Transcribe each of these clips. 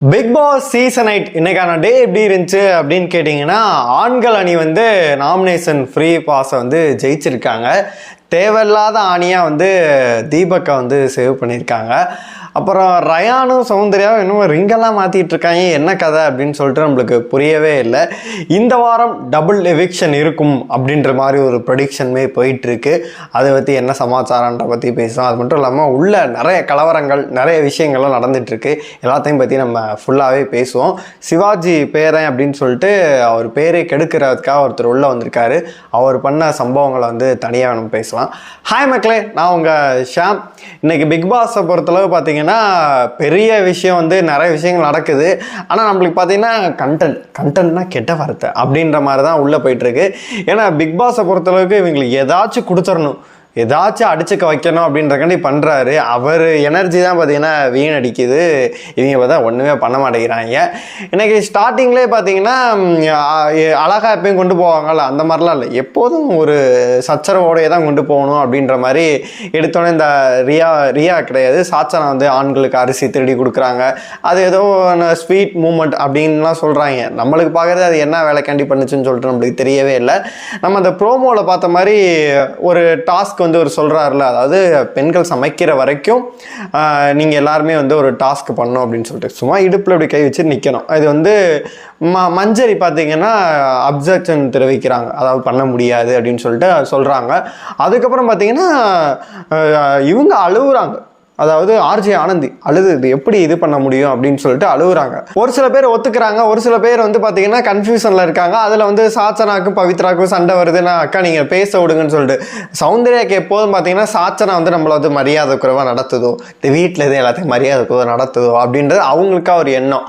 Big Boss season 8 இன்னைக்கான டே எப்படி இருந்துச்சு அப்படின்னு கேட்டிங்கன்னா, ஆண்கள் அணி வந்து நாமினேஷன் ஃப்ரீ பாஸை வந்து ஜெயிச்சிருக்காங்க. தேவையில்லாத ஆணியாக வந்து தீபக்கை வந்து சேவ் பண்ணியிருக்காங்க. அப்புறம் ரயானும் சௌந்தர்யாவும் இன்னும் ரிங்கெல்லாம் மாற்றிட்டு இருக்காங்க. என்ன கதை அப்படின்னு சொல்லிட்டு நம்மளுக்கு புரியவே இல்லை. இந்த வாரம் டபுள் எவிக்ஷன் இருக்கும் அப்படின்ற மாதிரி ஒரு ப்ரெடிக்ஷனுமே போயிட்டுருக்கு. அதை பற்றி என்ன சமாச்சாரன்ற பற்றி பேசுகிறோம். அது மட்டும் இல்லாமல் உள்ள நிறைய கலவரங்கள், நிறைய விஷயங்கள்லாம் நடந்துகிட்ருக்கு. எல்லாத்தையும் பற்றி நம்ம ஃபுல்லாகவே பேசுவோம். சிவாஜி பேரன் அப்படின்னு சொல்லிட்டு அவர் பேரை கெடுக்கிறதுக்காக ஒருத்தர் உள்ளே வந்திருக்காரு. அவர் பண்ண சம்பவங்களை வந்து தனியாக நம்ம பேசலாம். ஹாய் மக்களே, நான் உங்கள் ஷாம். இன்னைக்கு பிக் பாஸை பொறுத்தளவு பார்த்தீங்கன்னா பெரிய விஷயம் வந்து நிறைய விஷயங்கள் நடக்குது. ஆனால் நம்மளுக்கு பார்த்தீங்கன்னா கண்டென்ட்னா கெட்ட வார்த்தை அப்படின்ற மாதிரி தான் உள்ளே போயிட்டுருக்கு. ஏன்னா பிக் பாஸை பொறுத்தளவுக்கு இவங்களுக்கு ஏதாச்சும் கொடுத்துடணும், ஏதாச்சும் அடிச்சுக்க வைக்கணும் அப்படின்றக்காண்டி பண்ணுறாரு. அவர் எனர்ஜி தான் பார்த்தீங்கன்னா வீணடிக்குது. இவங்க பார்த்தா ஒன்றுமே பண்ண மாட்டேங்கிறாங்க. இன்றைக்கி ஸ்டார்டிங்லேயே பார்த்தீங்கன்னா அழகாக எப்பயும் கொண்டு போவாங்கள்ல, அந்த மாதிரிலாம் இல்லை. எப்போதும் ஒரு சச்சரவோடையே தான் கொண்டு போகணும் அப்படின்ற மாதிரி எடுத்தோன்னே இந்த ரியா கிடையாது, சாச்சனா வந்து ஆண்களுக்கு அரிசி திருடி கொடுக்குறாங்க. அது ஏதோ ஸ்வீட் மூமெண்ட் அப்படின்லாம் சொல்கிறாங்க. நம்மளுக்கு பார்க்குறது அது என்ன வேலைக்காண்டி பண்ணுச்சுன்னு சொல்லிட்டு நம்மளுக்கு தெரியவே இல்லை. நம்ம அந்த ப்ரோமோவில் பார்த்த மாதிரி ஒரு டாஸ்க் வந்து ஒரு சொல்கிறாருல, அதாவது பெண்கள் சமைக்கிற வரைக்கும் நீங்கள் எல்லாருமே வந்து ஒரு டாஸ்க் பண்ணணும் அப்படின்னு சொல்லிட்டு சும்மா இடுப்பில் அப்படி கை வச்சு நிற்கணும். இது வந்து மஞ்சரி பார்த்தீங்கன்னா அப்ஜெக்ஷன் தெரிவிக்கிறாங்க, அதாவது பண்ண முடியாது அப்படின்னு சொல்லிட்டு சொல்கிறாங்க. அதுக்கப்புறம் பார்த்தீங்கன்னா இவங்க அழுகுறாங்க. அதாவது ஆர்ஜே ஆனந்தி அழுது இது எப்படி இது பண்ண முடியும் அப்படின்னு சொல்லிட்டு அழுகுறாங்க. ஒரு சில பேர் ஒத்துக்கிறாங்க, ஒரு சில பேர் வந்து பார்த்தீங்கன்னா கன்ஃபியூஷனில் இருக்காங்க. அதில் வந்து சாச்சனாக்கும் பவித்ராக்கும் சண்டை வருதுன்னா, அக்கா நீங்கள் பேச விடுங்கன்னு சொல்லிட்டு. சௌந்தர்யாக்கு எப்போதும் பார்த்தீங்கன்னா சாச்சனா வந்து நம்மளை வந்து மரியாதை குறைவாக நடத்துதோ, இந்த வீட்டில் எது எல்லாத்தையும் மரியாதை குறைவாக நடத்துதோ அப்படின்றது அவங்களுக்கா ஒரு எண்ணம்.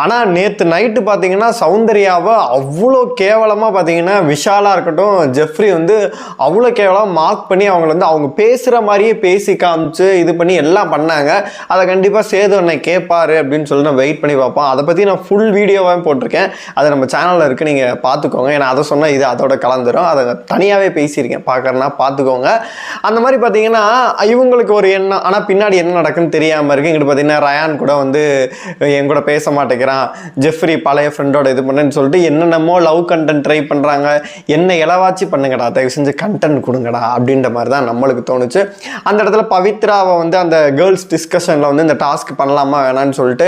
ஆனால் நேற்று நைட்டு பார்த்தீங்கன்னா சௌந்தர்யாவை அவ்வளோ கேவலமாக பார்த்தீங்கன்னா விஷாலாக இருக்கட்டும், ஜெஃப்ரி வந்து அவ்வளோ கேவலமாக மார்க் பண்ணி அவங்கள வந்து அவங்க பேசுகிற மாதிரியே பேசி காமிச்சு இது பண்ணி எல்லாம் பண்ணாங்க. அதை கண்டிப்பாக சேது அண்ணை கேட்பாரு அப்படின்னு சொல்லி நான் வெயிட் பண்ணி பார்ப்போம். அதை பற்றி நான் ஃபுல் வீடியோவாக போட்டிருக்கேன், அது நம்ம சேனலில் இருக்குது, நீங்கள் பார்த்துக்கோங்க. ஏன்னா அதை சொன்னால் இது அதோட கலந்துரும். அதை தனியாகவே பேசியிருக்கேன், பார்க்குறேன்னா பார்த்துக்கோங்க. அந்த மாதிரி பார்த்தீங்கன்னா இவங்களுக்கு ஒரு எண்ணம், ஆனால் பின்னாடி என்ன நடக்குன்னு தெரியாமல் இருக்குது. இங்கிட்ட பார்த்தீங்கன்னா ரயான் கூட வந்து என் கூட பேச மாட்டேங்கிறான், ஜெஃப்ரி பழைய ஃப்ரெண்டோட இது பண்ணேன்னு சொல்லிட்டு என்னென்னமோ லவ் கண்டென்ட் ட்ரை பண்ணுறாங்க. என்ன இளவாச்சி பண்ணுங்கடா, தயவு செஞ்சு கண்டென்ட் கொடுங்கடா அப்படின்ற மாதிரி தான் நம்மளுக்கு தோணுச்சு. அந்த இடத்துல பவித்ராவை வந்து அந்த கேர்ள்ஸ் டிஸ்கஷனில் வந்து இந்த டாஸ்க் பண்ணலாமா வேணான்னு சொல்லிட்டு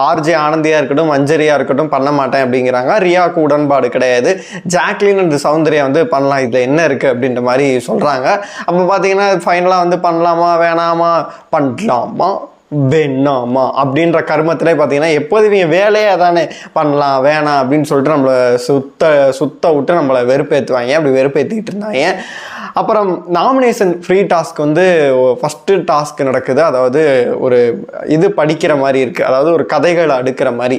ஆர்ஜே ஆனந்தியாக இருக்கட்டும், மஞ்சரியாக இருக்கட்டும் பண்ண மாட்டேன் அப்படிங்கிறாங்க. ரியாவுக்கு உடன்பாடு கிடையாது. ஜாக்லின் அண்ட் சௌந்தர்யா வந்து பண்ணலாம், இதில் என்ன இருக்குது அப்படின்ற மாதிரி சொல்கிறாங்க. அப்போ பார்த்தீங்கன்னா ஃபைனலாக வந்து பண்ணலாமா வேணாமா, பண்ணலாமா வேணாமா அப்படின்ற கருமத்திலே பார்த்தீங்கன்னா எப்போது இவங்க வேலையே தானே பண்ணலாம் வேணாம் அப்படின்னு சொல்லிட்டு நம்மளை சுத்த விட்டு நம்மளை வெறுப்பேற்றுவாங்க. அப்படி வெறுப்பேற்றிக்கிட்டு இருந்தாங்க. அப்புறம் நாமினேஷன் ஃப்ரீ டாஸ்க் வந்து ஃபஸ்ட்டு டாஸ்க் நடக்குது. அதாவது ஒரு இது படிக்கிற மாதிரி இருக்குது, அதாவது ஒரு கதைகளை அடுக்கிற மாதிரி.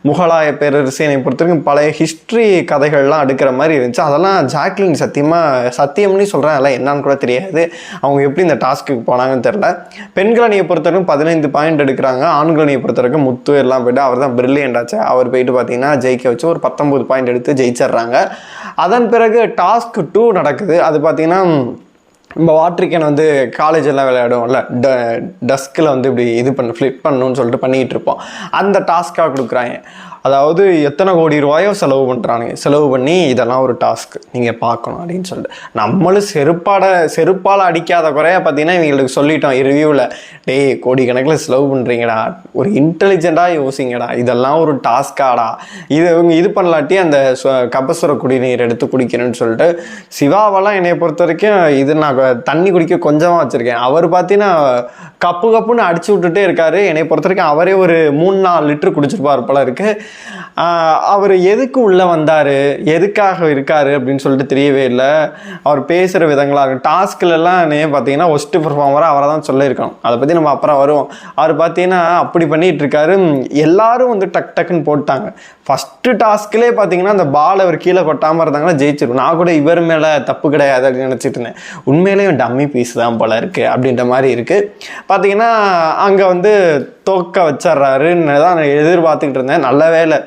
முகலாய பேரரசினை பொறுத்தவரைக்கும் பழைய ஹிஸ்ட்ரி கதைகள்லாம் அடுக்கிற மாதிரி இருந்துச்சு. அதெல்லாம் ஜாக்லின் சத்தியம்னு சொல்கிறேன், அதெல்லாம் என்னன்னு கூட தெரியாது. அவங்க எப்படி இந்த டாஸ்க்கு போனாங்கன்னு தெரில. பெண்கள் அணியை பொறுத்தவரைக்கும் 15 பாயிண்ட் எடுக்கிறாங்க. ஆண்கள் அணியை பொறுத்தவரைக்கும் முத்து எல்லாம் போய்ட்டு அவர் தான் பிரில்லியன்ட் ஆச்சு. அவர் போயிட்டு பார்த்தீங்கன்னா ஜெயிக்க வச்சு ஒரு 19 பாயிண்ட் எடுத்து ஜெயிச்சிட்றாங்க. அதன் பிறகு டாஸ்க் 2 நடக்குது. அது பார்த்தீங்கன்னா நம்ம வாட்டர் கேன் வந்து காலேஜ் எல்லாம் விளையாடுவோம்ல, டஸ்கில் வந்து இப்படி இது ஃப்ளிப் பண்ணணும்னு சொல்லிட்டு பண்ணிகிட்டு இருப்போம். அந்த டாஸ்க்காக கொடுக்குறாங்க. அதாவது எத்தனை கோடி ரூபாயோ செலவு பண்ணி இதெல்லாம் ஒரு டாஸ்க் நீங்கள் பார்க்கணும் அப்படின்னு சொல்லிட்டு. நம்மளும் செருப்பால் அடிக்காத குறையா பார்த்தீங்கன்னா இவங்களுக்கு சொல்லிட்டோம் ரிவ்யூவில், டேய் கோடிக்கணக்கில் செலவு பண்ணுறீங்கடா, ஒரு இன்டெலிஜென்ட்டாக யோசிங்கடா, இதெல்லாம் ஒரு டாஸ்காடா, இவங்க இது பண்ணலாட்டி அந்த கபசுர குடிநீர் எடுத்து குடிக்கிறேன்னு சொல்லிட்டு. சிவாவெல்லாம் என்னை பொறுத்த வரைக்கும் இது நான் தண்ணி குடிக்க கொஞ்சமாக வச்சுருக்கேன். அவர் பார்த்தீங்கன்னா கப்புன்னு அடிச்சு விட்டுட்டே இருக்காரு. என்னை பொறுத்த வரைக்கும் அவரே ஒரு 3-4 லிட்டர் குடிச்சிருப்பார் போல இருக்கு. அவர் எதுக்கு உள்ளே வந்தார், எதுக்காக இருக்காரு அப்படின்னு சொல்லிட்டு தெரியவே இல்லை. அவர் பேசுகிற விதங்களாக இருக்கும். டாஸ்கிலெல்லாம் பார்த்தீங்கன்னா ஒஸ்ட்டு பர்ஃபார்மராக அவரை தான் சொல்லியிருக்கணும். அதை பற்றி நம்ம அப்புறம் வருவோம். அவர் பார்த்தீங்கன்னா அப்படி பண்ணிகிட்டு இருக்காரு. எல்லாரும் வந்து டக்குன்னு போட்டாங்க. ஃபஸ்ட்டு டாஸ்க்லேயே பார்த்தீங்கன்னா அந்த பால் அவர் கீழே கொட்டாமல் இருந்தாங்கன்னா ஜெயிச்சிடும். நான் கூட இவர் மேலே தப்பு கிடையாது அப்படின்னு நினச்சிட்டு இருந்தேன். உண்மையிலேயும் டம்மி பீஸ் தான் போல இருக்குது அப்படின்ற மாதிரி இருக்குது. பார்த்தீங்கன்னா அங்கே வந்து தோக்க வச்சிட்றாருன்னு தான் நான் எதிர்பார்த்துக்கிட்டு இருந்தேன். நல்ல வேலை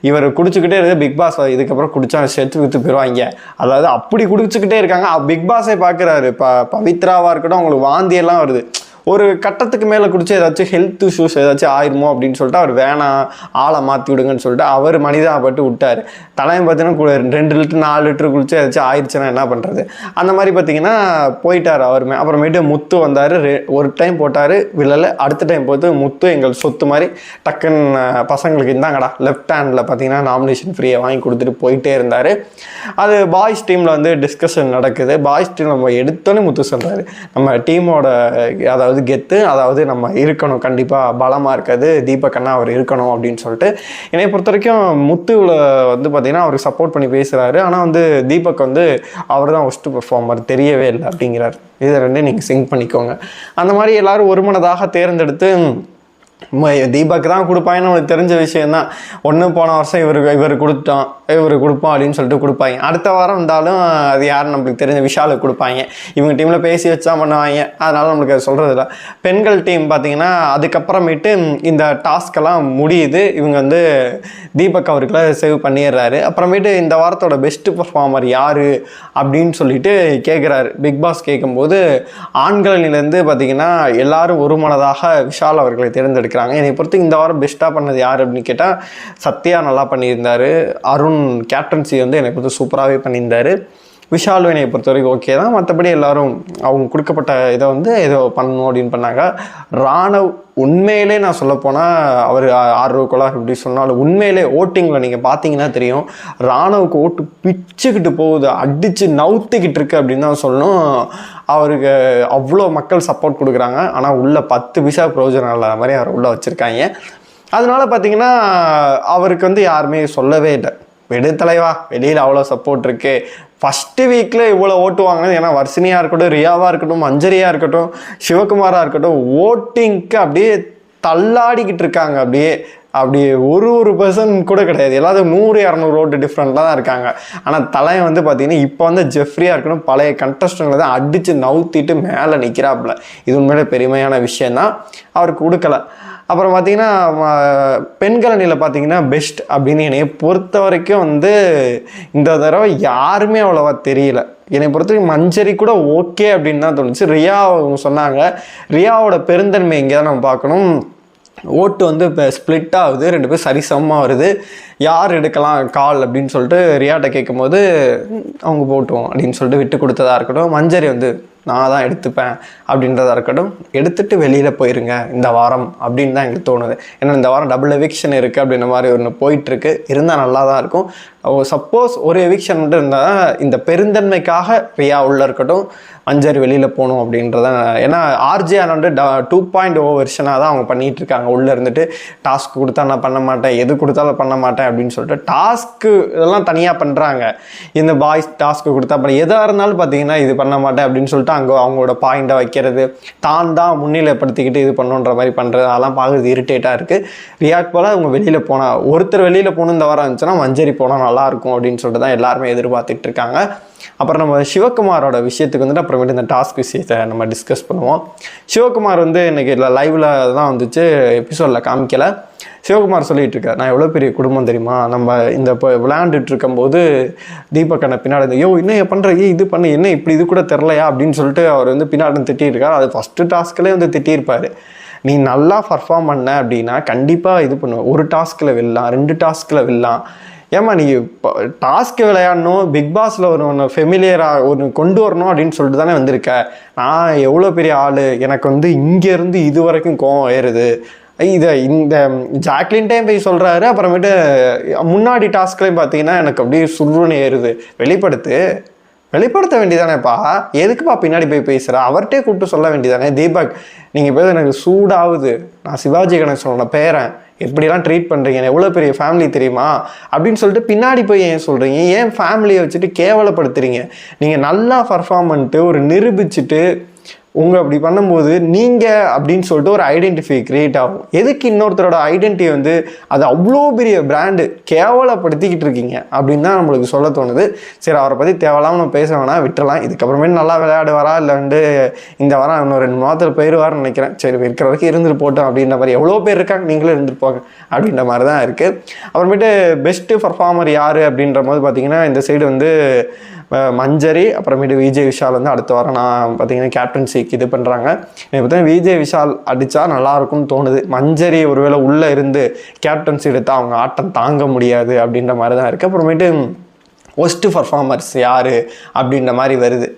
இவர் குடிச்சுக்கிட்டே இருக்கு. பிக் பாஸ் இதுக்கப்புறம் குடிச்சா செத்து வித்து போயிடுவாங்க, அதாவது அப்படி குடிச்சுக்கிட்டே இருக்காங்க. பிக் பாஸை பார்க்குறாரு. பவித்ராவாக இருக்கட்டும், அவங்களுக்கு வாந்தியெல்லாம் வருது. ஒரு கட்டத்துக்கு மேலே குடிச்சு ஏதாச்சும் ஹெல்த் இஷ்யூஸ் ஏதாச்சும் ஆயிருமோ அப்படின்னு சொல்லிட்டு அவர் வேணாம் ஆளை மாற்றி விடுங்கன்னு சொல்லிட்டு அவர் மனிதாபப்பட்டு விட்டார். தலைமை பார்த்தீங்கன்னா 2 லிட்டர் 4 லிட்டர் குடிச்சு ஏதாச்சும் ஆயிடுச்சுன்னா என்ன பண்ணுறது, அந்த மாதிரி பார்த்தீங்கன்னா போயிட்டார் அவருமே. அப்புறமேட்டு முத்து வந்தார், ஒரு டைம் போட்டார் விழலை, அடுத்த டைம் போட்டு முத்து எங்கள் சொத்து மாதிரி டக்குன்னு பசங்களுக்கு இருந்தாங்கடா லெஃப்ட் ஹேண்டில் பார்த்தீங்கன்னா நாமினேஷன் ஃப்ரீயை வாங்கி கொடுத்துட்டு போயிட்டே இருந்தார். அது பாய்ஸ் டீமில் வந்து டிஸ்கஷன் நடக்குது. பாய்ஸ் டீம் நம்ம எடுத்தோன்னே முத்து சொல்கிறாரு, நம்ம டீமோட அதாவது கெத்து, அதாவது நம்ம இருக்கணும் கண்டிப்பாக பலமாக இருக்காது தீபக் அண்ணா அவர் இருக்கணும் அப்படின்னு சொல்லிட்டு. என்னை பொறுத்த வரைக்கும் முத்துவில் வந்து பார்த்திங்கன்னா அவருக்கு சப்போர்ட் பண்ணி பேசுகிறாரு. ஆனால் வந்து தீபக் வந்து அவர் தான் ஃபஸ்ட்டு பெர்ஃபார்மர் தெரியவே இல்லை அப்படிங்கிறார். இதை ரெண்டே நீங்கள் சிங்க் பண்ணிக்கோங்க. அந்த மாதிரி எல்லோரும் ஒரு மனதாக தேர்ந்தெடுத்து தீபக் தான் கொடுப்பாங்கன்னு அவனுக்கு தெரிஞ்ச விஷயந்தான். ஒன்று போன வருஷம் இவர் கொடுப்போம் அப்படின்னு சொல்லிட்டு கொடுப்பாங்க. அடுத்த வாரம் இருந்தாலும் அது யாரும் நம்மளுக்கு தெரிஞ்ச விஷாலுக்கு கொடுப்பாங்க. இவங்க டீமில் பேசி வச்சா பண்ணுவாங்க. அதனால் நம்மளுக்கு அது சொல்கிறது இல்லை. பெண்கள் டீம் பார்த்திங்கன்னா அதுக்கப்புறமேட்டு இந்த டாஸ்கெல்லாம் முடியுது. இவங்க வந்து தீபக் அவருக்குலாம் சேவ் பண்ணிடுறாரு. அப்புறமேட்டு இந்த வாரத்தோட பெஸ்ட்டு பர்ஃபார்மர் யார் அப்படின்னு சொல்லிட்டு கேட்குறாரு. பிக் பாஸ் கேட்கும்போது ஆண்களிலேருந்து பார்த்திங்கன்னா எல்லாரும் ஒரு மனதாக விஷால் அவர்களை தேர்ந்தெடுக்கிறாங்க. என்னை பொறுத்து இந்த வாரம் பெஸ்ட்டாக பண்ணது யார் அப்படின்னு கேட்டால் சத்யா நல்லா பண்ணியிருந்தார். அருண் கேப்டன்சி வந்து என்னை பொறுத்து சூப்பராகவே பண்ணியிருந்தார். விஷால் என்னை பொறுத்த வரைக்கும் ஓகே தான். மற்றபடி எல்லோரும் அவங்க கொடுக்கப்பட்ட இதை வந்து ஏதோ பண்ணணும் அப்படின்னு பண்ணாங்க. ராணவ் உண்மையிலே நான் சொல்லப்போனால் அவர் ஆர்வக்கோளாக இப்படி சொன்னாலும் உண்மையிலே ஓட்டிங்கில் நீங்கள் பார்த்தீங்கன்னா தெரியும், ராணவுக்கு ஓட்டு பிச்சுக்கிட்டு போகுது, அடித்து நவுத்திக்கிட்டு இருக்கு அப்படின்னு தான் சொல்லணும். அவருக்கு அவ்வளோ மக்கள் சப்போர்ட் கொடுக்குறாங்க. ஆனால் உள்ள 10 பைசா பிரயோஜனம் இல்லாத மாதிரி அவர் உள்ளே வச்சுருக்காங்க. அதனால பார்த்தீங்கன்னா அவருக்கு வந்து யாருமே சொல்லவே இல்லை, விடு தலைவா வெளியில் அவ்வளோ சப்போர்ட் இருக்குது. ஃபஸ்ட்டு வீக்கில் இவ்வளோ ஓட்டு வாங்கினது ஏன்னா வர்ஷினியாக இருக்கட்டும், ரியாவாக இருக்கட்டும், மஞ்சரியாக இருக்கட்டும், சிவகுமாராக இருக்கட்டும், ஓட்டிங்க்கு அப்படியே தள்ளாடிக்கிட்டு இருக்காங்க. அப்படியே ஒரு பர்சன்ட் கூட கிடையாது. எல்லாரும் 100-200 ஓட்டு டிஃப்ரெண்ட்டாக தான் இருக்காங்க. ஆனால் தலையை வந்து பார்த்தீங்கன்னா இப்போ வந்து ஜெஃப்ரியாக இருக்கணும் பழைய கண்டஸ்டங்களை தான் அடித்து நவுத்திட்டு மேலே நிற்கிறாப்புல. இது உண்மையிலே பெருமையான விஷயந்தான். அவருக்கு கொடுக்கல. அப்புறம் பார்த்திங்கன்னா பெண்கள் அணியில் பார்த்திங்கன்னா பெஸ்ட் அப்படின்னு என்னைய பொறுத்த வரைக்கும் வந்து இந்த தடவை யாருமே அவ்வளோவா தெரியல. என்னை பொறுத்த வரைக்கும் மஞ்சரி கூட ஓகே அப்படின்னு தான் தோணுச்சு. ரியா அவங்க சொன்னாங்க, ரியாவோட பெருந்தன்மை எங்கேயா நம்ம பார்க்கணும். ஓட்டு வந்து இப்போ ஸ்ப்ளிட் ஆகுது, 2 பேர் சரிசமமாக வருது, யார் எடுக்கலாம் கால் அப்படின்னு சொல்லிட்டு ரியாட்ட கேட்கும்போது அவங்க போட்டோம் அப்படின்னு சொல்லிட்டு விட்டு கொடுத்ததா இருக்கட்டும். மஞ்சரி வந்து நான் தான் எடுத்துப்பேன் அப்படின்றதா இருக்கட்டும். எடுத்துகிட்டு வெளியில் போயிருங்க இந்த வாரம் அப்படின்னு தான் எங்களுக்கு தோணுது. ஏன்னா இந்த வாரம் டபுள் எவிக்ஷன் இருக்குது அப்படின்ற மாதிரி ஒன்று போயிட்டுருக்கு. இருந்தால் நல்லா தான் இருக்கும். சப்போஸ் ஒரு எவிக்ஷன் மட்டும் இருந்தால் இந்த பெருந்தன்மைக்காக ரியா உள்ளே இருக்கட்டும், மஞ்சரி வெளியில் போகணும் அப்படின்றத. ஏன்னா ஆர்ஜே வந்து 2.0 வெர்ஷனாக தான் அவங்க பண்ணிகிட்டு இருக்காங்க. உள்ளே இருந்துட்டு டாஸ்க் கொடுத்தா நான் பண்ண மாட்டேன், எது கொடுத்தாலும் பண்ண மாட்டேன் அப்படின்னு சொல்லிட்டு டாஸ்க்கு இதெல்லாம் தனியாக பண்ணுறாங்க. இந்த பாய்ஸ் டாஸ்க்கு கொடுத்தா பண்ண எதாக இருந்தாலும் பார்த்தீங்கன்னா இது பண்ண மாட்டேன் அப்படின்னு சொல்லிட்டு அங்கே அவங்களோட பாயிண்டை வைக்கிறது, தான் முன்னிலைப்படுத்திக்கிட்டு இது பண்ணுன்ற மாதிரி பண்ணுறது, அதெல்லாம் பார்க்குறது இரிட்டேட்டாக இருக்குது. ரியாக்ட் போல் அவங்க வெளியில் போனால், ஒருத்தர் வெளியில் போகணும் இந்த வாரம் இருந்துச்சுன்னா மஞ்சரி போனால் நல்லாயிருக்கும் அப்படின்னு சொல்லிட்டு தான் எல்லாருமே எதிர்பார்த்துட்டு இருக்காங்க. அப்புறம் நம்ம சிவகுமாரோட விஷயத்துக்கு வந்துட்டு அப்புறமேட்டு இந்த டாஸ்க் விஷயத்தை நம்ம டிஸ்கஸ் பண்ணுவோம். சிவகுமார் வந்து இன்றைக்கி லைவில் தான் வந்துச்சு, எபிசோடில் காமிக்கலை. சிவகுமார் சொல்லிகிட்டு இருக்கார், நான் எவ்வளோ பெரிய குடும்பம் தெரியுமா, நம்ம இந்த இப்போ விளையாண்டுட்டு இருக்கும்போது தீபக் அண்ணன் பின்னாடி யோ என்ன பண்ணுற, இது பண்ணு, என்ன இப்படி இது கூட தெரிலையா அப்படின்னு சொல்லிட்டு அவர் வந்து பின்னாடி திட்டிருக்கார். அது ஃபஸ்ட்டு டாஸ்க்லேயே வந்து திட்டியிருப்பார். நீ நல்லா பர்ஃபார்ம் பண்ண அப்படின்னா கண்டிப்பாக இது பண்ணுவேன், ஒரு டாஸ்கில் வெல்லலாம், 2 டாஸ்கில் வெல்லலாம். ஏம்மா நீ இப்போ டாஸ்க்கு விளையாடணும், பிக் பாஸில் ஒன்று ஃபெமிலியராக ஒன்று கொண்டு வரணும் அப்படின்னு சொல்லிட்டு தானே வந்திருக்க. நான் எவ்வளோ பெரிய ஆள், எனக்கு வந்து இங்கேருந்து இது வரைக்கும் கோவம் ஏறுது. இதை இந்த ஜாக்லின் டைம் போய் சொல்கிறாரு. அப்புறமேட்டு முன்னாடி டாஸ்க்லேயும் பார்த்தீங்கன்னா எனக்கு அப்படியே சுருன்னு ஏறுது. வெளிப்படுத்த வேண்டியதானேப்பா, எதுக்குப்பா பின்னாடி போய் பேசுகிற, அவர்கிட்டே கூப்பிட்டு சொல்ல வேண்டியதானே. தீபக் நீங்கள் பேர் எனக்கு சூடாகுது, நான் சிவாஜி கணேசனோட பேரன், எப்படிலாம் ட்ரீட் பண்ணுறீங்க, எவ்வளோ பெரிய ஃபேமிலி தெரியுமா அப்படின்னு சொல்லிட்டு பின்னாடி போய் ஏன் சொல்கிறீங்க, ஏன் ஃபேமிலியை வச்சுட்டு கேவலப்படுத்துறீங்க. நீங்கள் நல்லா பர்ஃபார்ம் பண்ணிட்டு ஒரு நிரூபிச்சுட்டு அப்படி பண்ணும்போது நீங்கள் அப்படின்னு சொல்லிட்டு ஒரு ஐடென்டிஃபை க்ரியேட் ஆகும். எதுக்கு இன்னொருத்தரோட ஐடென்டிட்டி வந்து அது அவ்வளோ பெரிய பிராண்டு கேவலப்படுத்திக்கிட்டு இருக்கீங்க அப்படின்னு தான் நம்மளுக்கு சொல்ல தோணுது. சரி, அவரை பற்றி தேவையில்லாமல் நம்ம பேச வேணாம், விட்டுறலாம். இதுக்கப்புறமேட்டு நல்லா விளையாடுவாரா இல்லை வந்து இந்த வாரம் இன்னும் 2 மாதத்தில் போயிடுவார்னு நினைக்கிறேன். சரி, இருக்கிற வரைக்கும் இருந்துட்டு போட்டோம் அப்படின்ற மாதிரி, எவ்வளோ பேர் இருக்காங்க, நீங்களே இருந்துட்டு போங்க அப்படின்ற மாதிரி தான் இருக்குது. அப்புறமேட்டு பெஸ்ட்டு பர்ஃபார்மர் யார் அப்படின்ற போது பார்த்தீங்கன்னா இந்த சைடு வந்து மஞ்சரி அப்புறமேட்டு விஜய் விஷால் வந்து அடுத்த வாரம் நான் பார்த்தீங்கன்னா கேப்டன்சிக்கு இது பண்ணுறாங்க. எனக்கு பார்த்தீங்கன்னா விஜய் விஷால் அடித்தா நல்லாயிருக்கும்னு தோணுது. மஞ்சரி ஒருவேளை உள்ளே இருந்து கேப்டன்சி எடுத்தால் அவங்க ஆட்டம் தாங்க முடியாது அப்படின்ற மாதிரி தான் இருக்குது. அப்புறமேட்டு ஒஸ்ட்டு பர்ஃபார்மர்ஸ் யார் அப்படின்ற மாதிரி வருது.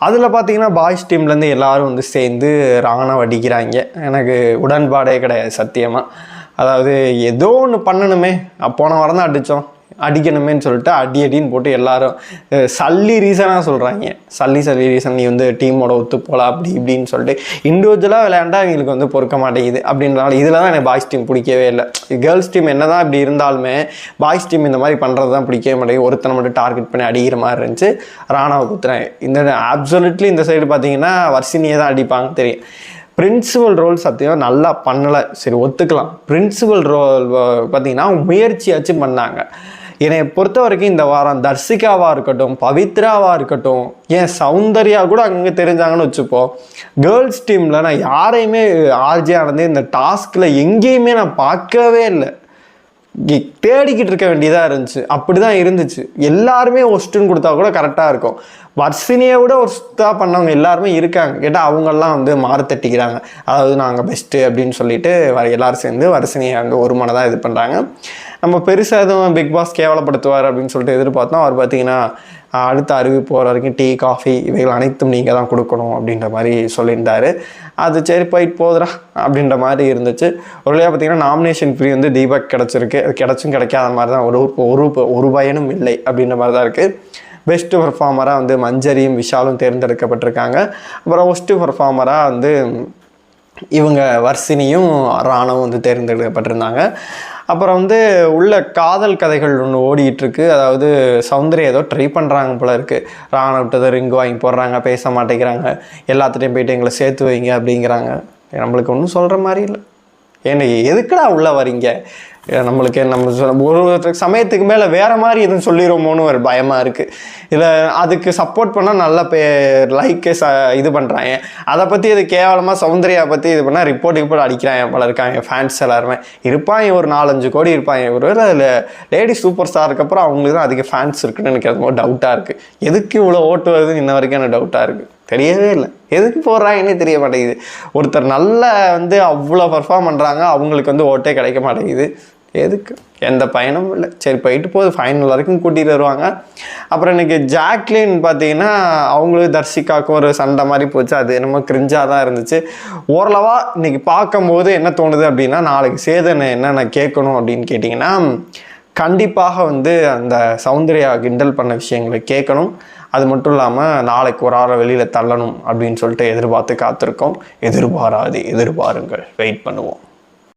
அதில் பார்த்தீங்கன்னா பாய்ஸ் டீம்லேருந்து எல்லோரும் வந்து சேர்ந்து ராணவ அடிக்கிறாங்க. எனக்கு உடன்பாடே கிடையாது சத்தியமாக. அதாவது ஏதோ ஒன்று பண்ணணுமே, போன வாரம் தான் அடிக்கணுமேன்னு சொல்லிட்டு அடின்னு போட்டு எல்லாரும் சல்லி ரீசனாக சொல்கிறாங்க. சல்லி ரீசன், நீ வந்து டீமோட ஒத்து போகலாம் அப்படி இப்படின்னு சொல்லிட்டு இண்டிவிஜுவலாக விளையாண்டா அவங்களுக்கு வந்து பொறுக்க மாட்டேங்குது அப்படின்றனால இதில் தான் எனக்கு பாய்ஸ் டீம் பிடிக்கவே இல்லை. கேர்ள்ஸ் டீம் என்ன தான் இப்படி இருந்தாலுமே பாய்ஸ் டீம் இந்த மாதிரி பண்ணுறது தான் பிடிக்கவே மாட்டேங்குது. ஒருத்தனை மட்டும் டார்கெட் பண்ணி அடிக்கிற மாதிரி இருந்துச்சு. ராணாவை குத்துறேன். இந்த அப்சல்யூட்லி இந்த சைடு பார்த்தீங்கன்னா வர்ஷினியை தான் அடிப்பாங்க தெரியும். பிரின்சிபல் ரோல் சத்தியம் நல்லா பண்ணலை, சரி ஒத்துக்கலாம். பிரின்சிபல் ரோல் பார்த்தீங்கன்னா முயற்சியாச்சும் பண்ணாங்க. என்னை பொறுத்த வரைக்கும் இந்த வாரம் தர்சிகாவாக இருக்கட்டும், பவித்ராவாக இருக்கட்டும், ஏன் சௌந்தர்யா கூட அங்கே தெரிஞ்சாங்கன்னு வச்சுப்போம். கேர்ள்ஸ் டீமில் நான் யாரையுமே ஆர்ஜே ஆனது இந்த டாஸ்கில் எங்கேயுமே நான் பார்க்கவே இல்லை. தேடிக்கிட்டு இருக்க வேண்டியதாக இருந்துச்சு. அப்படி தான் இருந்துச்சு. எல்லாருமே ஒஸ்ட்டுன்னு கொடுத்தா கூட கரெக்டாக இருக்கும். வர்ஷினியை விட ஒஸ்ட்டாக பண்ணவங்க எல்லாருமே இருக்காங்க. கேட்டால் அவங்கெல்லாம் வந்து மாறு தட்டிக்கிறாங்க. அதாவது நாங்கள் பெஸ்ட்டு அப்படின்னு சொல்லிட்டு எல்லோரும் சேர்ந்து வர்ஷினியை அங்கே ஒரு மனதாக இது பண்ணுறாங்க. நம்ம பெருசாக எதுவும் பிக் பாஸ் கேவலப்படுத்துவார் அப்படின்னு சொல்லிட்டு எதிர்பார்த்தோம். அவர் பார்த்தீங்கன்னா அடுத்த அறிவிப்பு போகிற வரைக்கும் டீ காஃபி இவைகள் அனைத்தும் நீங்கள் தான் கொடுக்கணும் அப்படின்ற மாதிரி சொல்லியிருந்தார். அது சரி போயிட்டு போதுரா அப்படின்ற மாதிரி இருந்துச்சு. ஒரு வழியாக பார்த்தீங்கன்னா நாமினேஷன் ஃப்ரீ வந்து தீபக் கிடச்சிருக்கு. அது கிடச்சும் கிடைக்காத மாதிரி தான், ஒரு பயனும் இல்லை அப்படின்ற மாதிரி தான் இருக்குது. பெஸ்ட்டு பர்ஃபார்மராக வந்து மஞ்சரியும் விஷாலும் தேர்ந்தெடுக்கப்பட்டிருக்காங்க. அப்புறம் ஒஸ்ட்டு பர்ஃபார்மராக வந்து இவங்க வர்ஷினியும் ராணவும் வந்து தேர்ந்தெடுக்கப்பட்டிருந்தாங்க. அப்புறம் வந்து உள்ள காதல் கதைகள் ஒன்று ஓடிட்டுருக்கு. அதாவது சௌந்தர்யா ஏதோ ட்ரை பண்ணுறாங்க போல இருக்குது. ராணா விட்டதை ரிங்கு வாங்கி போடுறாங்க, பேச மாட்டேங்கிறாங்க, எல்லாத்துட்டையும் போயிட்டு எங்களை சேர்த்து வைங்க அப்படிங்கிறாங்க. நம்மளுக்கு ஒன்றும் சொல்கிற மாதிரி இல்லை. ஏன்னா எதுக்குடா உள்ளே வரீங்க? நம்மளுக்கு நம்ம ஒரு சமயத்துக்கு மேலே வேறு மாதிரி எதுவும் சொல்லிடுவோமோன்னு ஒரு பயமாக இருக்குது. இல்லை அதுக்கு சப்போர்ட் பண்ணால் நல்ல லைக்கு இது பண்ணுறாங்க. அதை பற்றி இது கேவலமாக சௌந்தர்யா பற்றி இது பண்ணால் ரிப்போர்ட் அடிக்கிறாங்க போல இருக்காங்க ஃபேன்ஸ் எல்லாருமே. இருப்பாங்க ஒரு 4-5 கோடி இருப்பாங்க. ஒருவேளை அதில் லேடி சூப்பர் ஸ்டாருக்கு அப்புறம் அவங்களுக்கு தான் அதிக ஃபேன்ஸ் இருக்குன்னு எனக்கு அது டவுட்டாக இருக்குது. எதுக்கு இவ்வளோ ஓட்டு வருதுன்னு இன்ன வரைக்கும் எனக்கு டவுட்டாக இருக்குது. தெரியவே இல்லை எதுக்கு போடுறாங்கன்னே தெரிய மாட்டேங்குது. ஒருத்தர் நல்ல வந்து அவ்வளோ பர்ஃபார்ம் பண்ணுறாங்க, அவங்களுக்கு வந்து ஓட்டே கிடைக்க மாட்டேங்குது. எதுக்கு? எந்த பயனும் இல்லை. சரி போயிட்டு போகுது, ஃபைனல் வரைக்கும் கூட்டிகிட்டு வருவாங்க. அப்புறம் இன்றைக்கி ஜாக்லின் பார்த்தீங்கன்னா அவங்களுக்கு தர்ஷிகாவுக்கும் ஒரு சண்டை மாதிரி போச்சு. அது என்னமோ கிரிஞ்சாக தான் இருந்துச்சு. ஓரளவாக இன்றைக்கி பார்க்கும்போது என்ன தோணுது அப்படின்னா, நாளைக்கு சேதனை என்னென்ன கேட்கணும் அப்படின்னு கேட்டிங்கன்னா, கண்டிப்பாக வந்து அந்த சௌந்தர்யா கிண்டல் பண்ண விஷயங்களை கேட்கணும். அது மட்டும் இல்லாமல் நாளைக்கு ஒரு ஆளை வெளியில் தள்ளணும் அப்படின்னு சொல்லிட்டு எதிர்பார்த்து காத்திருக்கோம். எதிர்பாருங்கள், வெயிட் பண்ணுவோம்.